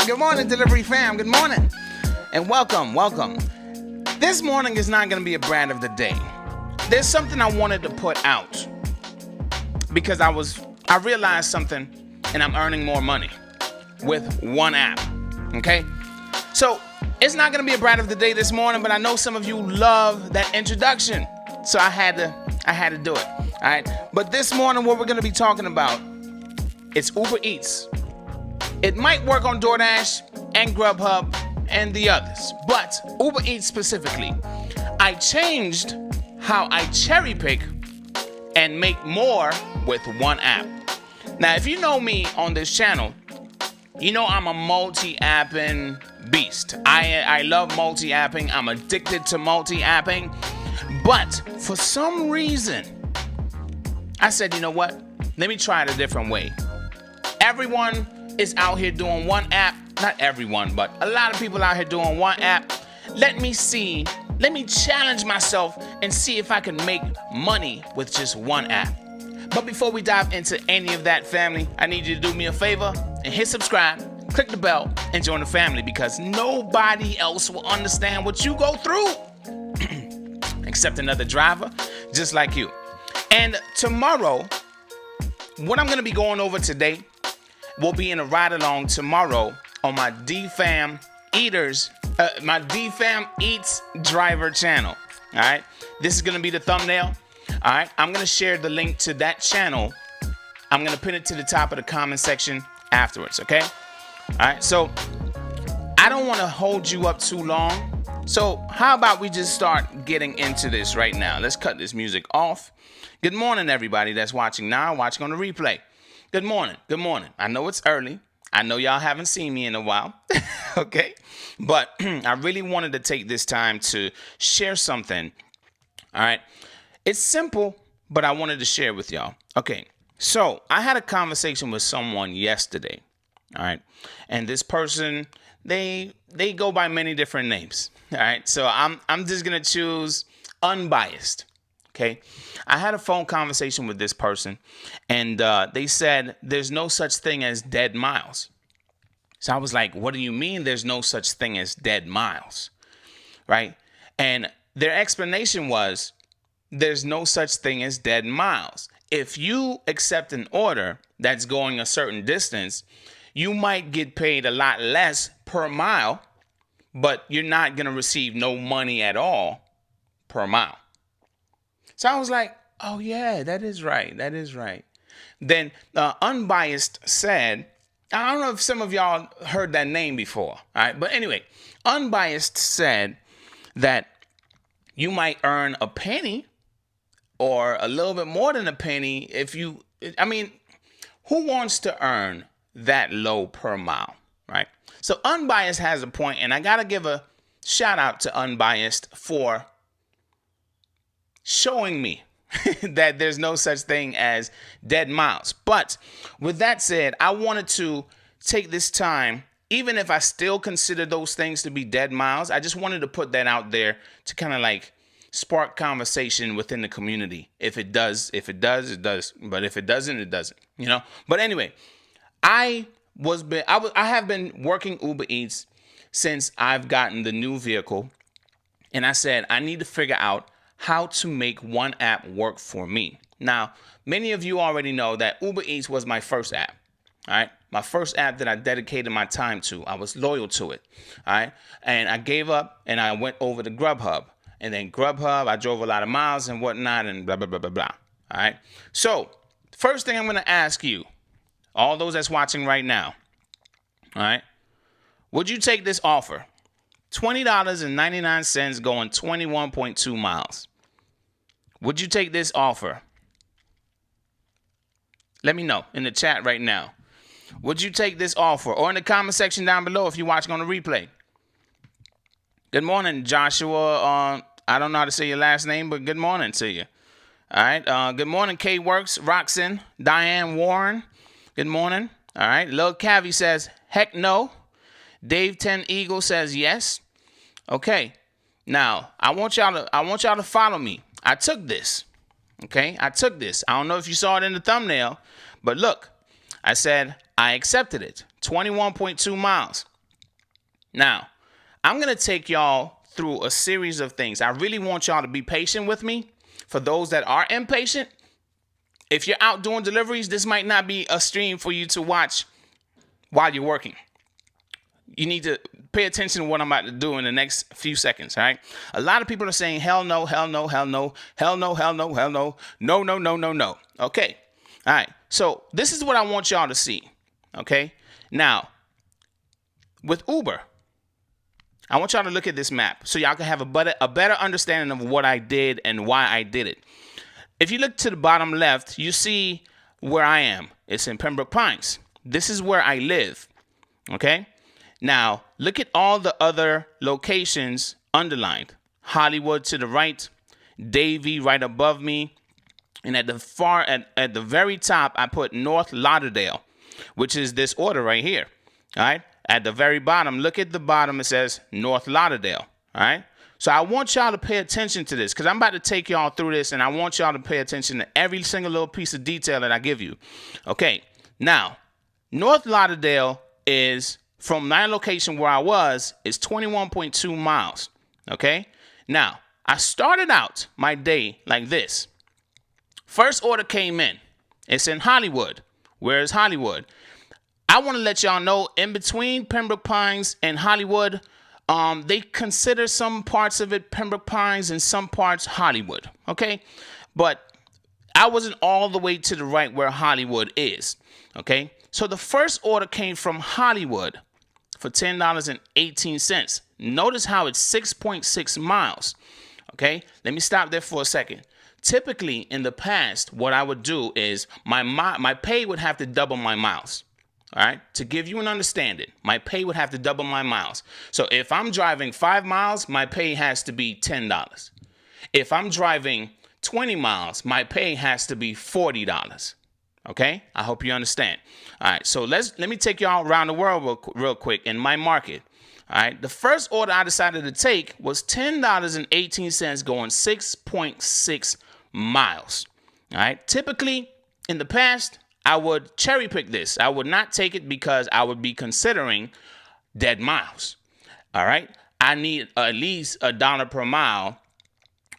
Good morning, Delivery Fam. Good morning. And welcome. This morning is not going to be a brand of the day. There's something I wanted to put out because I realized something, and I'm earning more money with one app. Okay? So it's not going to be a brand of the day this morning, but I know some of you love that introduction. So I had to do it. All right. But this morning, what we're going to be talking about, it's Uber Eats. It might work on DoorDash and Grubhub and the others, but Uber Eats specifically, I changed how I cherry pick and make more with one app. Now, if you know me on this channel, you know I'm a multi-apping beast. I love multi-apping. I'm addicted to multi-apping. But for some reason, I said, you know what? Let me try it a different way. Everyone is out here doing one app. Not everyone, but a lot of people out here doing one app. Let me challenge myself and see if I can make money with just one app. But before we dive into any of that, family, I need you to do me a favor and hit subscribe, click the bell, and join the family, because nobody else will understand what you go through except another driver just like you. And tomorrow, what I'm going to be going over today will be in a ride-along tomorrow on my DFAM Eats driver channel. All right, this is gonna be the thumbnail. All right, I'm gonna share the link to that channel. I'm gonna pin it to the top of the comment section afterwards. Okay. All right, so I don't want to hold you up too long. So how about we just start getting into this right now? Let's cut this music off. Good morning, everybody that's watching now, watching on the replay. Good morning. I know it's early. I know y'all haven't seen me in a while, okay? But I really wanted to take this time to share something, all right? It's simple, but I wanted to share with y'all. Okay, so I had a conversation with someone yesterday, all right? And this person, they go by many different names, all right? So I'm just going to choose unbiased. Okay, I had a phone conversation with this person, and they said there's no such thing as dead miles. So I was like, what do you mean there's no such thing as dead miles? Right? And their explanation was there's no such thing as dead miles. If you accept an order that's going a certain distance, you might get paid a lot less per mile, but you're not going to receive no money at all per mile. So I was like, oh, yeah, that is right. Then Unbiased said, I don't know if some of y'all heard that name before. All right. But anyway, Unbiased said that you might earn a penny or a little bit more than a penny who wants to earn that low per mile? Right. So Unbiased has a point, and I got to give a shout out to Unbiased for showing me that there's no such thing as dead miles. But with that said, I wanted to take this time, even if I still consider those things to be dead miles, I just wanted to put that out there to kind of like spark conversation within the community. If it does, it does. But if it doesn't, it doesn't, you know? But anyway, I have been working Uber Eats since I've gotten the new vehicle. And I said, I need to figure out how to make one app work for me. Now, many of you already know that Uber Eats was my first app, all right? My first app that I dedicated my time to. I was loyal to it, all right? And I gave up and I went over to Grubhub. And then Grubhub, I drove a lot of miles and whatnot and blah, blah, blah, blah, blah, all right? So, first thing I'm going to ask you, all those that's watching right now, all right? Would you take this offer? $20.99 going 21.2 miles. Would you take this offer? Let me know in the chat right now. Would you take this offer? Or in the comment section down below if you're watching on the replay. Good morning, Joshua. I don't know how to say your last name, but good morning to you. All right. Good morning, K-Works, Roxanne, Diane Warren. Good morning. All right. Lil Cavi says, heck no. Dave 10 Eagle says yes. Okay. Now, I want y'all to follow me. I took this. Okay? I took this. I don't know if you saw it in the thumbnail, but look. I said I accepted it. 21.2 miles. Now, I'm going to take y'all through a series of things. I really want y'all to be patient with me. For those that are impatient, if you're out doing deliveries, this might not be a stream for you to watch while you're working. You need to pay attention to what I'm about to do in the next few seconds, all right? A lot of people are saying, hell no, hell no, hell no, hell no, hell no, hell no, no, no, no, no, no. Okay, all right. So this is what I want y'all to see, okay? Now, with Uber, I want y'all to look at this map so y'all can have a better understanding of what I did and why I did it. If you look to the bottom left, you see where I am. It's in Pembroke Pines. This is where I live, okay? Now, look at all the other locations underlined. Hollywood to the right, Davie right above me, and at the very top, I put North Lauderdale, which is this order right here, all right? At the very bottom, look at the bottom, it says North Lauderdale, all right? So I want y'all to pay attention to this because I'm about to take y'all through this, and I want y'all to pay attention to every single little piece of detail that I give you. Okay, now, North Lauderdale is, from my location where I was, is 21.2 miles, okay? Now, I started out my day like this. First order came in. It's in Hollywood. Where is Hollywood? I want to let y'all know, in between Pembroke Pines and Hollywood, they consider some parts of it Pembroke Pines and some parts Hollywood, okay? But I wasn't all the way to the right where Hollywood is, okay? So the first order came from Hollywood for $10.18. Notice how it's 6.6 miles, okay? Let me stop there for a second. Typically, in the past, what I would do is my pay would have to double my miles. All right, to give you an understanding, my pay would have to double my miles. So if I'm driving 5 miles, my pay has to be $10. If I'm driving 20 miles, my pay has to be $40. Okay, I hope you understand. All right, so let me take y'all around the world real quick in my market. All right, the first order I decided to take was $10.18 going 6.6 miles. All right, typically in the past, I would cherry pick this. I would not take it because I would be considering dead miles. All right. I need at least $1 per mile.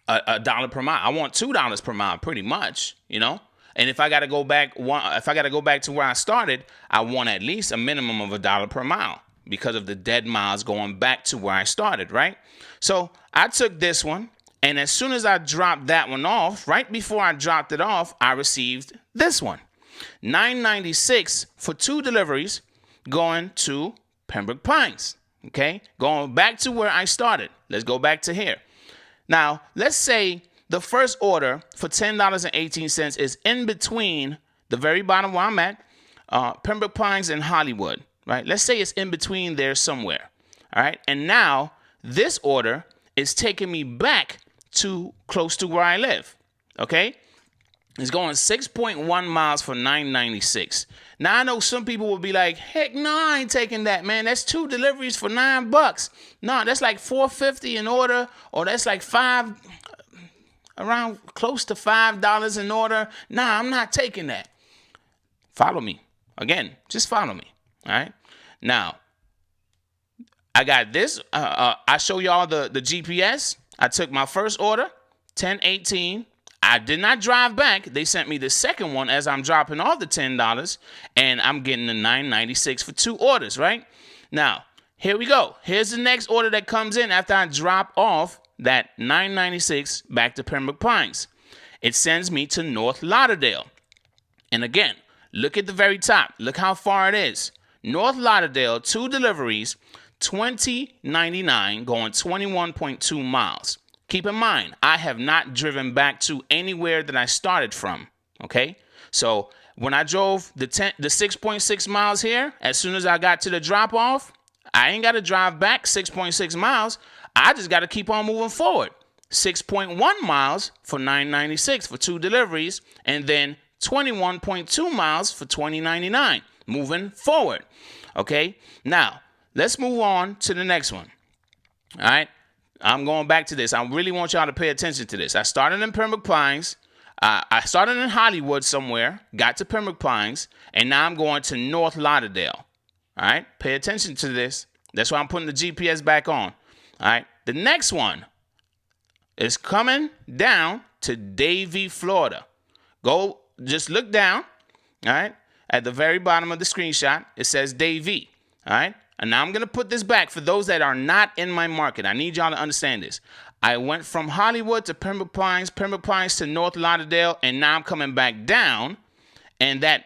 $1 per mile. I want $2 per mile, pretty much, you know. And if I got to go back to where I started, I want at least a minimum of $1 per mile because of the dead miles going back to where I started, right? So I took this one, and as soon as I dropped that one off, right before I dropped it off, I received this one. $9.96 for 2 deliveries going to Pembroke Pines, okay? Going back to where I started. Let's go back to here. Now, let's say the first order for $10.18 is in between the very bottom where I'm at, Pembroke Pines and Hollywood, right? Let's say it's in between there somewhere, all right? And now this order is taking me back to close to where I live, okay? It's going 6.1 miles for $9.96. Now, I know some people will be like, heck no, I ain't taking that, man. That's 2 deliveries for $9. No, that's like $4.50 an order, or that's like around close to $5 an order. Nah, I'm not taking that. Follow me. Again, just follow me, all right? Now, I got this. I show y'all the GPS. I took my first order, 10.18. I did not drive back. They sent me the second one as I'm dropping off the $10, and I'm getting the $9.96 for 2 orders, right? Now, here we go. Here's the next order that comes in after I drop off that $9.96 back to Pembroke Pines. It sends me to North Lauderdale. And again, look at the very top. Look how far it is. North Lauderdale, 2 deliveries, $20.99 going 21.2 miles. Keep in mind, I have not driven back to anywhere that I started from, okay? So when I drove the 6.6 miles here, as soon as I got to the drop-off, I ain't got to drive back 6.6 miles. I just got to keep on moving forward. 6.1 miles for $9.96 for 2 deliveries, and then 21.2 miles for $20.99, moving forward, okay? Now, let's move on to the next one, all right? I'm going back to this. I really want y'all to pay attention to this. I started in Pembroke Pines. I started in Hollywood somewhere, got to Pembroke Pines, and now I'm going to North Lauderdale. All right? Pay attention to this. That's why I'm putting the GPS back on. All right. The next one is coming down to Davie, Florida. Go, just look down. All right. At the very bottom of the screenshot, it says Davie. All right. And now I'm going to put this back for those that are not in my market. I need y'all to understand this. I went from Hollywood to Pembroke Pines to North Lauderdale, and now I'm coming back down. And that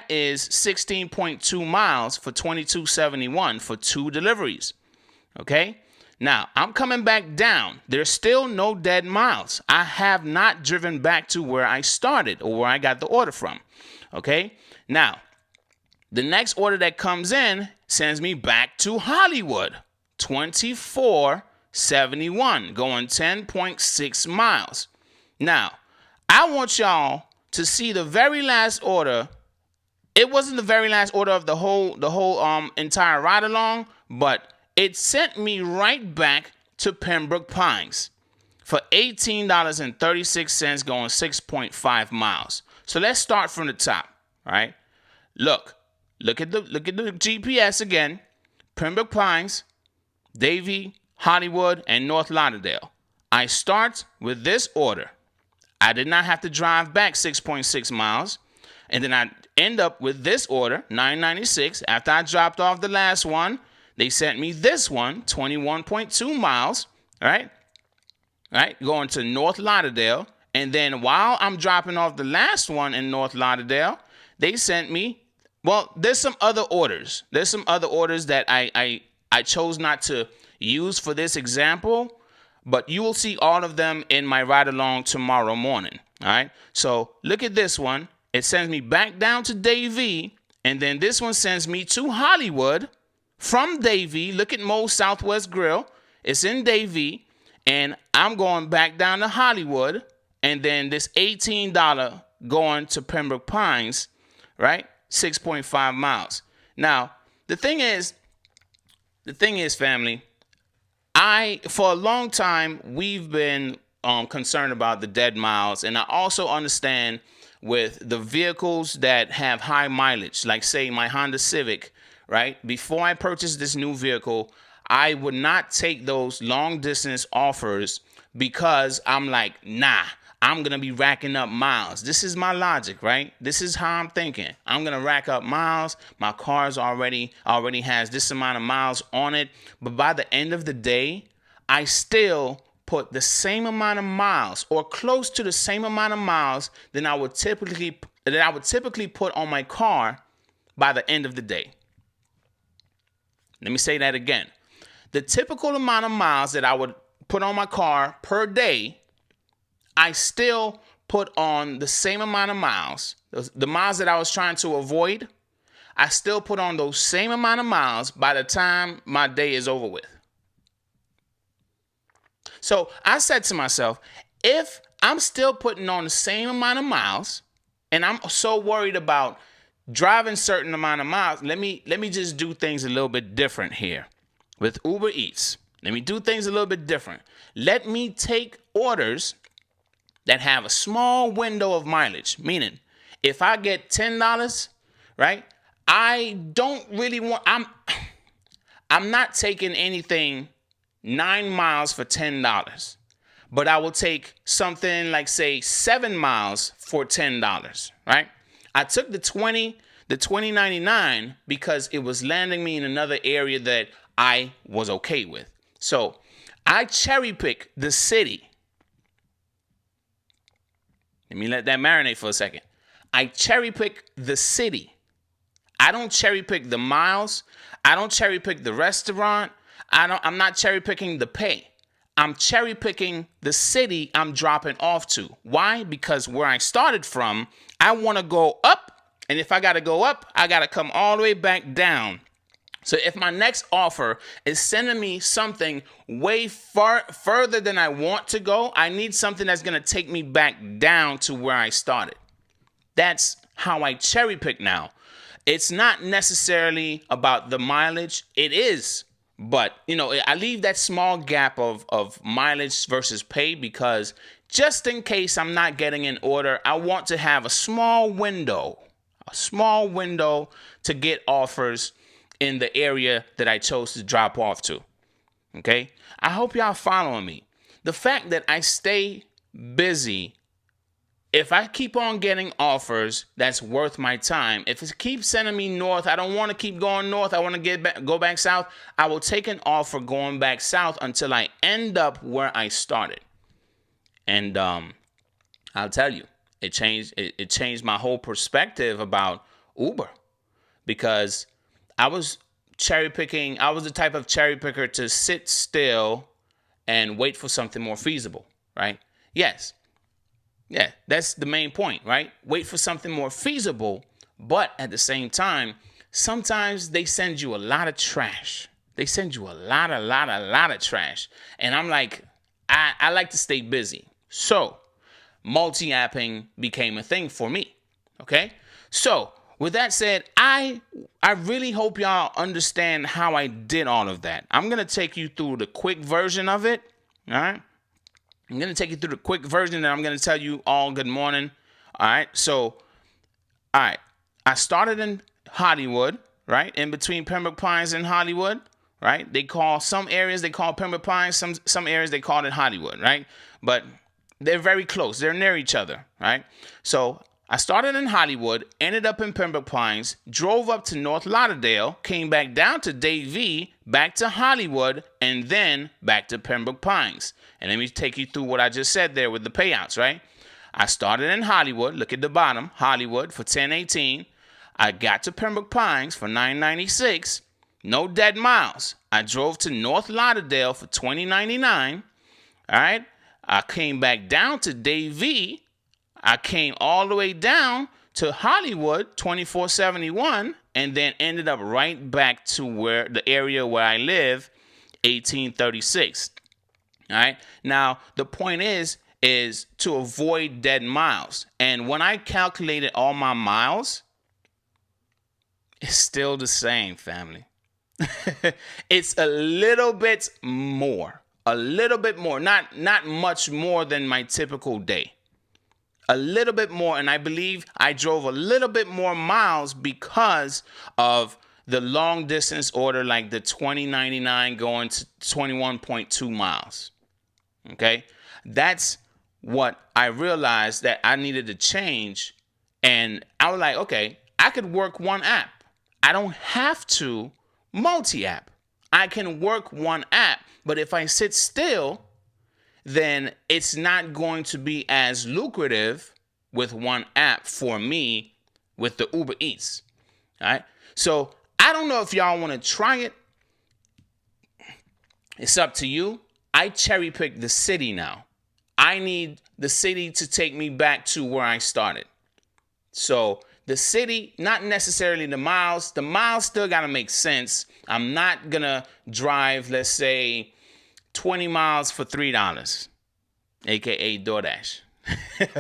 is 16.2 miles for $22.71 for 2 deliveries. Okay. Now I'm coming back down. There's still no dead miles. I have not driven back to where I started or where I got the order from. Okay. Now, the next order that comes in sends me back to Hollywood, $24.71, going 10.6 miles. Now, I want y'all to see the very last order. It wasn't the very last order of the whole entire ride along, but it sent me right back to Pembroke Pines for $18.36, going 6.5 miles. So let's start from the top. All right. Look at the GPS again. Pembroke Pines, Davie, Hollywood, and North Lauderdale. I start with this order. I did not have to drive back 6.6 miles. And then I end up with this order, $9.96. After I dropped off the last one, they sent me this one, 21.2 miles. All right. Going to North Lauderdale. And then while I'm dropping off the last one in North Lauderdale, they sent me, well, there's some other orders. There's some other orders that I chose not to use for this example, but you will see all of them in my ride along tomorrow morning. All right. So look at this one. It sends me back down to Davie, and then this one sends me to Hollywood from Davie. Look at Moe's Southwest Grill. It's in Davie, and I'm going back down to Hollywood, and then this $18 going to Pembroke Pines, right? 6.5 miles. Now, the thing is, family, for a long time, we've been concerned about the dead miles. And I also understand with the vehicles that have high mileage, like say my Honda Civic, right? Before I purchased this new vehicle, I would not take those long distance offers because I'm like, nah, I'm going to be racking up miles. This is my logic, right? This is how I'm thinking. I'm going to rack up miles. My car's already has this amount of miles on it. But by the end of the day, I still put the same amount of miles or close to the same amount of miles than I would typically put on my car by the end of the day. Let me say that again. The typical amount of miles that I would put on my car per day, I still put on the same amount of miles. The miles that I was trying to avoid, I still put on those same amount of miles by the time my day is over with. So I said to myself, if I'm still putting on the same amount of miles and I'm so worried about driving certain amount of miles, let me just do things a little bit different here with Uber Eats. Let me do things a little bit different. Let me take orders that have a small window of mileage, meaning if I get $10, right, I don't really want, I'm not taking anything 9 miles for $10, but I will take something like say 7 miles for $10, right? I took the $20.99 because it was landing me in another area that I was okay with. So I cherry pick the city. Let me let that marinate for a second. I cherry pick the city. I don't cherry pick the miles. I don't cherry pick the restaurant. I'm not cherry picking the pay. I'm cherry picking the city I'm dropping off to. Why? Because where I started from, I want to go up. And if I got to go up, I got to come all the way back down. So if my next offer is sending me something way further than I want to go, I need something that's going to take me back down to where I started. That's how I cherry pick now. It's not necessarily about the mileage. It is. But, I leave that small gap of mileage versus pay because just in case I'm not getting an order, I want to have a small window to get offers in the area that I chose to drop off to. Okay? I hope y'all following me. The fact that I stay busy, if I keep on getting offers that's worth my time, if it keeps sending me north, I don't want to keep going north, I want to go back south, I will take an offer going back south until I end up where I started. And I'll tell you, it changed my whole perspective about Uber, because I was cherry picking. I was the type of cherry picker to sit still and wait for something more feasible, right? Yes. Yeah, that's the main point, right? Wait for something more feasible, but at the same time, sometimes they send you a lot of trash. They send you a lot of trash. And I'm like, I like to stay busy. So multi-apping became a thing for me, okay? So with that said, I really hope y'all understand how I did all of that. I'm going to take you through the quick version of it, all right? I'm going to take you through the quick version, and I'm going to tell you all good morning, all right? So, all right, I started in Hollywood, right, in between Pembroke Pines and Hollywood, right? They call some areas, they call Pembroke Pines, some areas they call it Hollywood, right? But they're very close. They're near each other, right? So I started in Hollywood, ended up in Pembroke Pines, drove up to North Lauderdale, came back down to Davie, back to Hollywood, and then back to Pembroke Pines. And let me take you through what I just said there with the payouts, right? I started in Hollywood, look at the bottom, Hollywood for $10.18. I got to Pembroke Pines for $9.96, no dead miles. I drove to North Lauderdale for $20.99, all right? I came back down to Davie. I came all the way down to Hollywood, $24.71, and then ended up right back to where the area where I live, $18.36. All right. Now, the point is to avoid dead miles. And when I calculated all my miles, it's still the same, family. It's a little bit more, not much more than my typical day. A little bit more, and I believe I drove a little bit more miles because of the long distance order, like the $20.99 going to 21.2 miles. Okay, that's what I realized that I needed to change, and I was like, okay, I could work one app. I don't have to multi-app. I can work one app, but if I sit still, then it's not going to be as lucrative with one app for me with the Uber Eats. All right. So I don't know if y'all want to try it. It's up to you. I cherry pick the city now. I need the city to take me back to where I started. So the city, not necessarily the miles. The miles still got to make sense. I'm not going to drive, let's say, 20 miles for $3, aka DoorDash.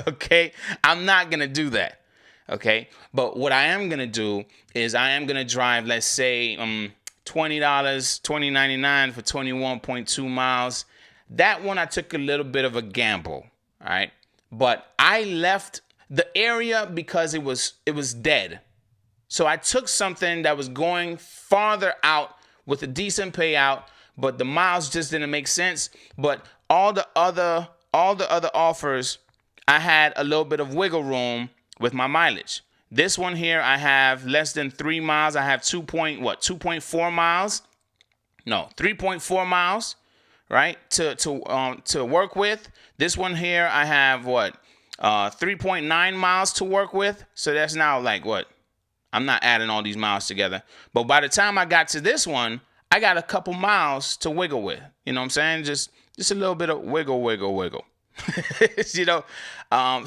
Okay? I'm not going to do that. Okay? But what I am going to do is I am going to drive, let's say, $20.99 for 21.2 miles. That one I took a little bit of a gamble. All right? But I left the area because it was dead. So I took something that was going farther out with a decent payout, but the miles just didn't make sense. But all the other offers, I had a little bit of wiggle room with my mileage. This one here, I have less than 3 miles. I have 2.4 miles? No, 3.4 miles, right? To work with. This one here, I have 3.9 miles to work with. So that's now like what? I'm not adding all these miles together. But by the time I got to this one, I got a couple miles to wiggle with. You know what I'm saying? Just a little bit of wiggle. You know? I'm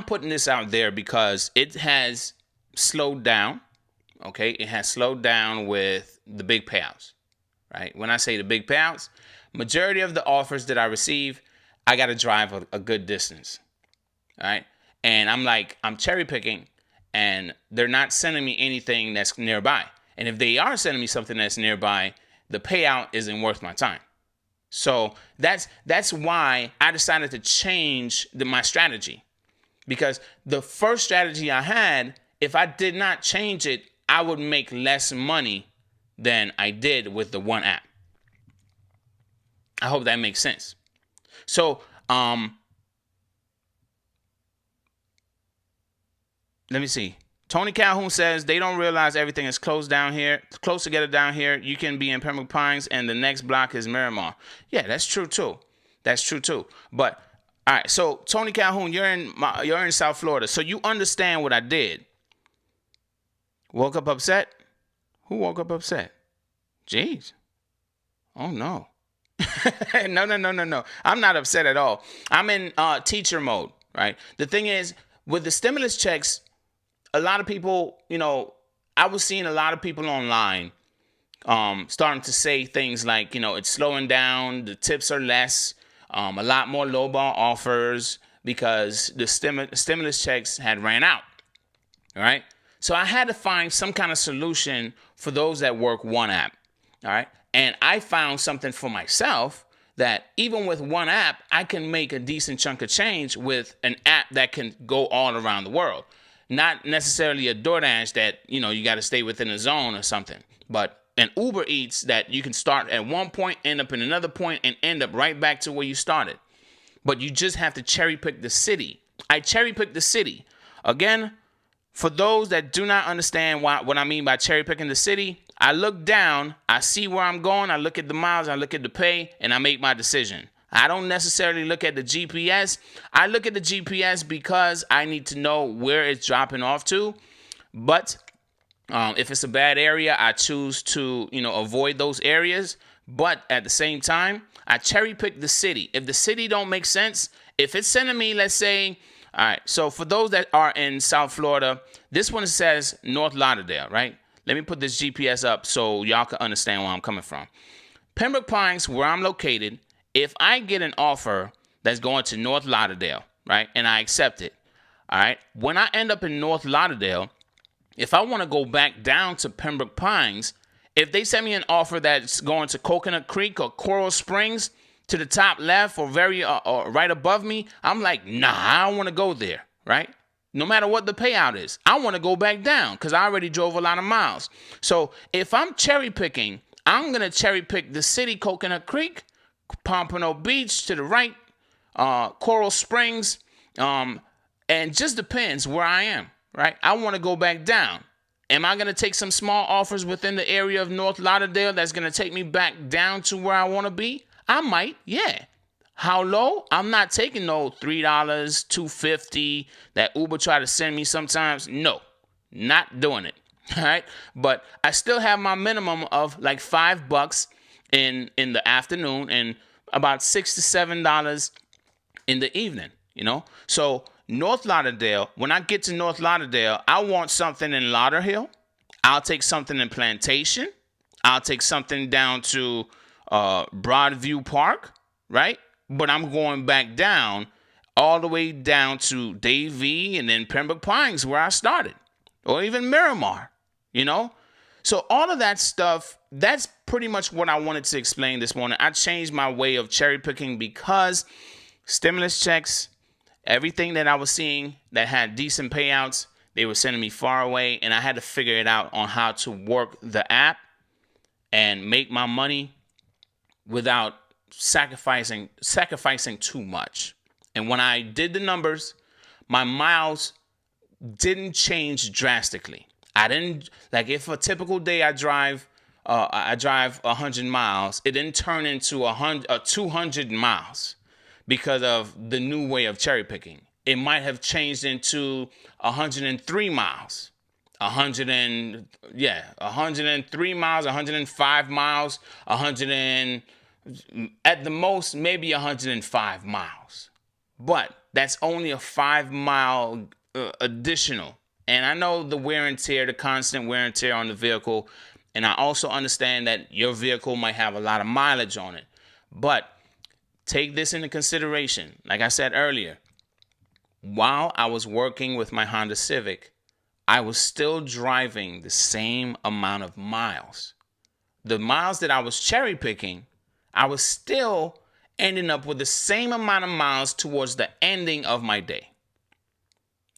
putting this out there because it has slowed down. Okay? It has slowed down with the big payouts. Right? When I say the big payouts, majority of the offers that I receive, I got to drive a good distance. All right? And I'm cherry picking, and they're not sending me anything that's nearby. And if they are sending me something that's nearby, the payout isn't worth my time. So that's why I decided to change my strategy. Because the first strategy I had, if I did not change it, I would make less money than I did with the one app. I hope that makes sense. So, let me see. Tony Calhoun says they don't realize everything is close together down here. You can be in Pembroke Pines and the next block is Miramar. Yeah, that's true too. But all right, so Tony Calhoun, you're in South Florida, so you understand what I did. Woke up upset? Who woke up upset? Jeez. Oh no. No. I'm not upset at all. I'm in teacher mode, right? The thing is, with the stimulus checks, a lot of people, I was seeing a lot of people online starting to say things like, it's slowing down, the tips are less, a lot more lowball offers because the stimulus checks had ran out, all right? So I had to find some kind of solution for those that work one app, all right? And I found something for myself that even with one app, I can make a decent chunk of change with an app that can go all around the world. Not necessarily a DoorDash that, you got to stay within a zone or something, but an Uber Eats that you can start at one point, end up in another point, and end up right back to where you started. But you just have to cherry pick the city. I cherry picked the city. Again, for those that do not understand what I mean by cherry picking the city, I look down, I see where I'm going, I look at the miles, I look at the pay, and I make my decision. I don't necessarily look at the GPS. I look at the GPS because I need to know where it's dropping off to. But if it's a bad area, I choose to, avoid those areas. But at the same time, I cherry pick the city. If the city don't make sense, if it's sending me, let's say, all right, so for those that are in South Florida, this one says North Lauderdale, right? Let me put this GPS up so y'all can understand where I'm coming from. Pembroke Pines, where I'm located, if I get an offer that's going to North Lauderdale, right, and I accept it, all right, when I end up in North Lauderdale, if I want to go back down to Pembroke Pines, if they send me an offer that's going to Coconut Creek or Coral Springs to the top left or or right above me, I'm like, nah, I don't want to go there, right? No matter what the payout is, I want to go back down because I already drove a lot of miles. So if I'm cherry picking, I'm going to cherry pick the city, Coconut Creek, Pompano Beach to the right, Coral Springs, and just depends where I am, right? I want to go back down. Am I going to take some small offers within the area of North Lauderdale that's going to take me back down to where I want to be? I might, yeah. How low? I'm not taking no $3, $2.50 that Uber try to send me sometimes. No, not doing it. All right. But I still have my minimum of like $5 in the afternoon and about $6 to $7 in the evening, So North Lauderdale, when I get to North Lauderdale, I want something in Lauderhill. I'll take something in Plantation. I'll take something down to Broadview Park, right? But I'm going back down all the way down to Davie and then Pembroke Pines where I started, or even Miramar, So all of that stuff, that's pretty much what I wanted to explain this morning. I changed my way of cherry picking because stimulus checks, everything that I was seeing that had decent payouts, they were sending me far away, and I had to figure it out on how to work the app and make my money without sacrificing too much. And when I did the numbers, my miles didn't change drastically. I didn't, like, if a typical day I drive 100 miles, it didn't turn into 200 miles because of the new way of cherry picking. It might have changed into 103 miles. 103 miles, 105 miles, at the most, maybe 105 miles. But that's only a 5-mile additional. And I know the wear and tear, the constant wear and tear on the vehicle. And I also understand that your vehicle might have a lot of mileage on it. But take this into consideration. Like I said earlier, while I was working with my Honda Civic, I was still driving the same amount of miles. The miles that I was cherry picking, I was still ending up with the same amount of miles towards the ending of my day.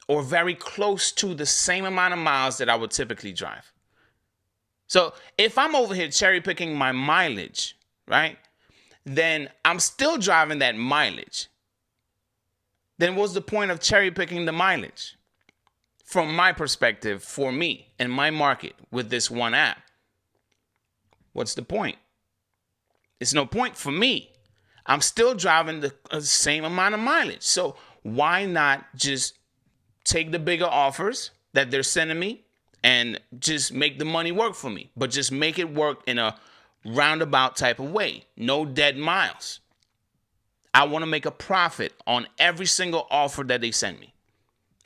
or very close to the same amount of miles that I would typically drive. So if I'm over here cherry picking my mileage, right, then I'm still driving that mileage. Then what's the point of cherry picking the mileage? From my perspective, for me and my market with this one app, what's the point? It's no point for me. I'm still driving the same amount of mileage. So why not just take the bigger offers that they're sending me and just make the money work for me, but just make it work in a roundabout type of way. No dead miles. I want to make a profit on every single offer that they send me.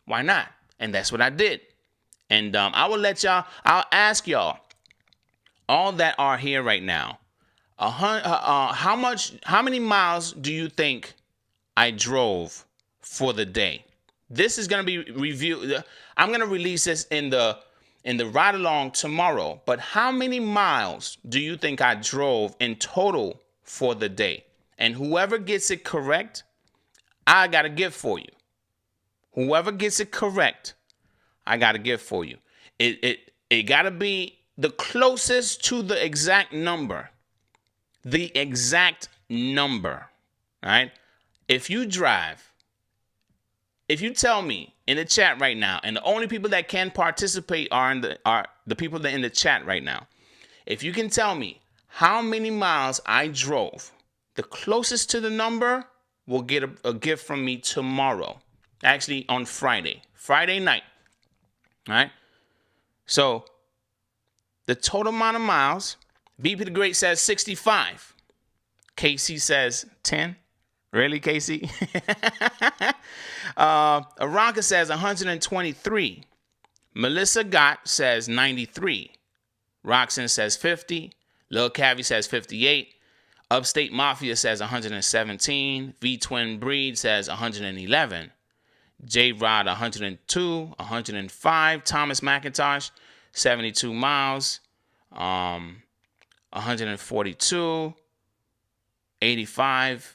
Why not? And that's what I did. And I'll ask y'all, all that are here right now, how many miles do you think I drove for the day? This is going to be reviewed. I'm going to release this in the ride along tomorrow. But how many miles do you think I drove in total for the day? And whoever gets it correct, I got a gift for you. Whoever gets it correct, I got a gift for you. It got to be the closest to the exact number. The exact number. All right? If you tell me in the chat right now, and the only people that can participate are the people that are in the chat right now. If you can tell me how many miles I drove, the closest to the number will get a gift from me tomorrow. Actually, on Friday night. All right? So, the total amount of miles, BP the Great says 65. Casey says 10. Really, Casey? Aranka says 123. Melissa Gott says 93. Roxanne says 50. Lil Cavi says 58. Upstate Mafia says 117. V-Twin Breed says 111. J-Rod 102. 105. Thomas McIntosh 72 miles. 142. 85.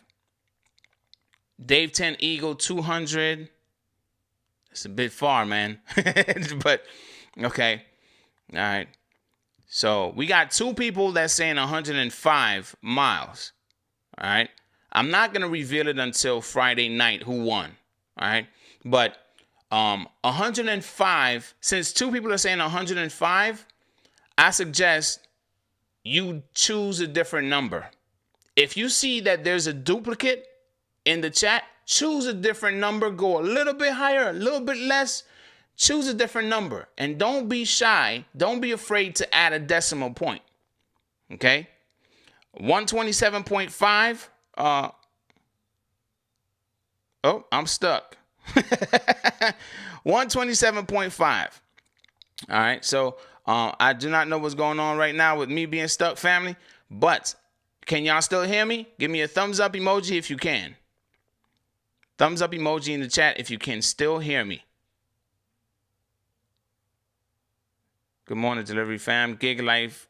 Dave 10 Eagle 200. It's a bit far, man. But okay. All right. So we got two people that's saying 105 miles. All right. I'm not going to reveal it until Friday night who won. All right. But 105, since two people are saying 105, I suggest you choose a different number. If you see that there's a duplicate in the chat, choose a different number. Go a little bit higher, a little bit less. Choose a different number. And don't be shy. Don't be afraid to add a decimal point. Okay? 127.5. Oh, I'm stuck. 127.5. All right. So I do not know what's going on right now with me being stuck, family. But can y'all still hear me? Give me a thumbs up emoji if you can. Thumbs up emoji in the chat if you can still hear me. Good morning, Delivery Fam. Gig Life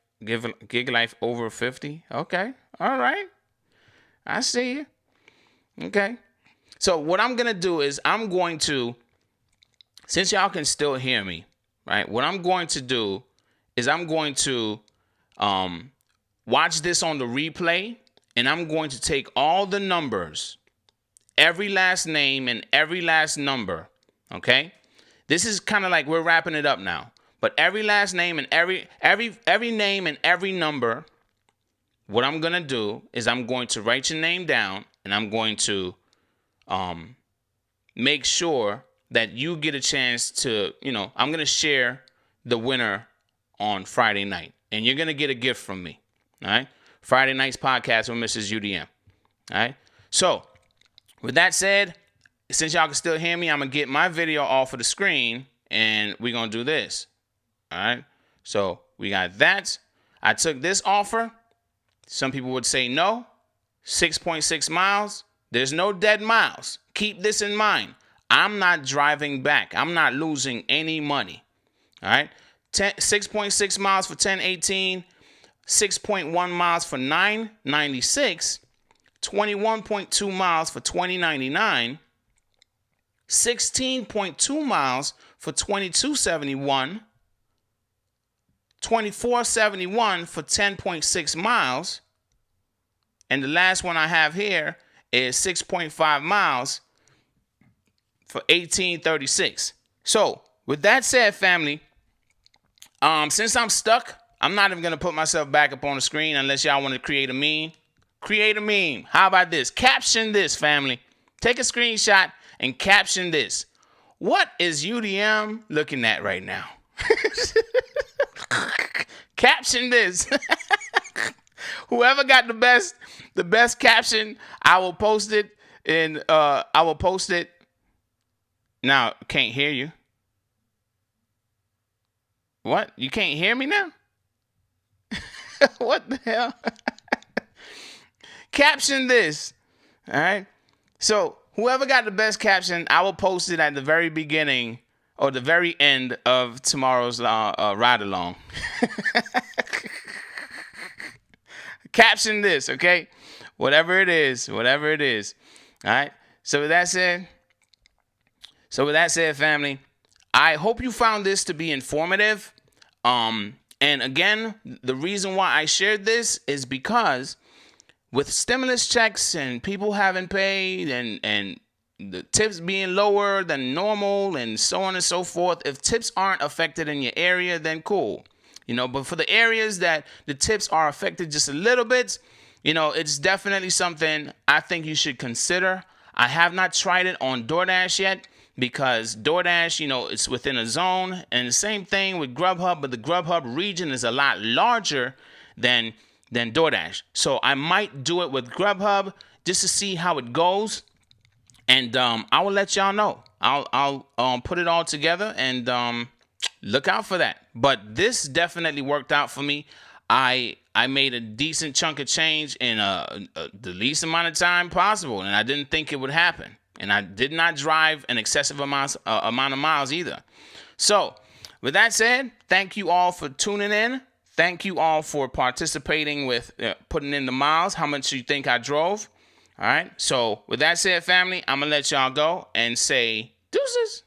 over 50. Okay. All right. I see you. Okay. So what I'm going to do is since y'all can still hear me, right? What I'm going to do is I'm going to watch this on the replay, and I'm going to take all the numbers, every last name and every last number, okay? This is kind of like we're wrapping it up now. But every last name and every name and every number, what I'm going to do is I'm going to write your name down, and I'm going to make sure that you get a chance to, I'm going to share the winner on Friday night. And you're going to get a gift from me. All right? Friday night's podcast with Mrs. UDM. All right? So, with that said, since y'all can still hear me, I'm going to get my video off of the screen, and we're going to do this. All right? So, we got that. I took this offer. Some people would say no. 6.6 miles. There's no dead miles. Keep this in mind. I'm not driving back. I'm not losing any money. All right? 6.6 miles for 1018. 6.1 miles for 996. 21.2 miles for 2099. 16.2 miles for $22.71, $24.71 for 10.6 miles, and the last one I have here is 6.5 miles for $18.36. So with that said, family, since I'm stuck, I'm not even going to put myself back up on the screen unless y'all want to create a meme. Create a meme. How about this? Caption this, family. Take a screenshot and caption this. What is UDM looking at right now? Caption this. Whoever got the best caption, I will post it Now, can't hear you. What? You can't hear me now? What the hell? Caption this. All right. So whoever got the best caption, I will post it at the very beginning or the very end of tomorrow's ride along. Caption this, okay? Whatever it is. All right. So with that said, family, I hope you found this to be informative. And again, the reason why I shared this is because with stimulus checks and people haven't paid and the tips being lower than normal and so on and so forth, if tips aren't affected in your area, then cool. But for the areas that the tips are affected just a little bit, it's definitely something I think you should consider. I have not tried it on DoorDash yet because DoorDash, it's within a zone, and the same thing with Grubhub, but the Grubhub region is a lot larger than DoorDash. So I might do it with Grubhub just to see how it goes, and I will let y'all know. I'll put it all together and look out for that. But this definitely worked out for me. I made a decent chunk of change in the least amount of time possible, and I didn't think it would happen. And I did not drive an excessive amount of miles either. So with that said, thank you all for tuning in. Thank you all for participating with putting in the miles, how much you think I drove. All right. So with that said, family, I'm going to let y'all go and say deuces.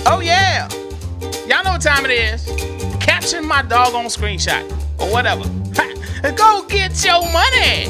Oh, yeah. Y'all know what time it is. Caption my doggone screenshot or whatever. Go get your money.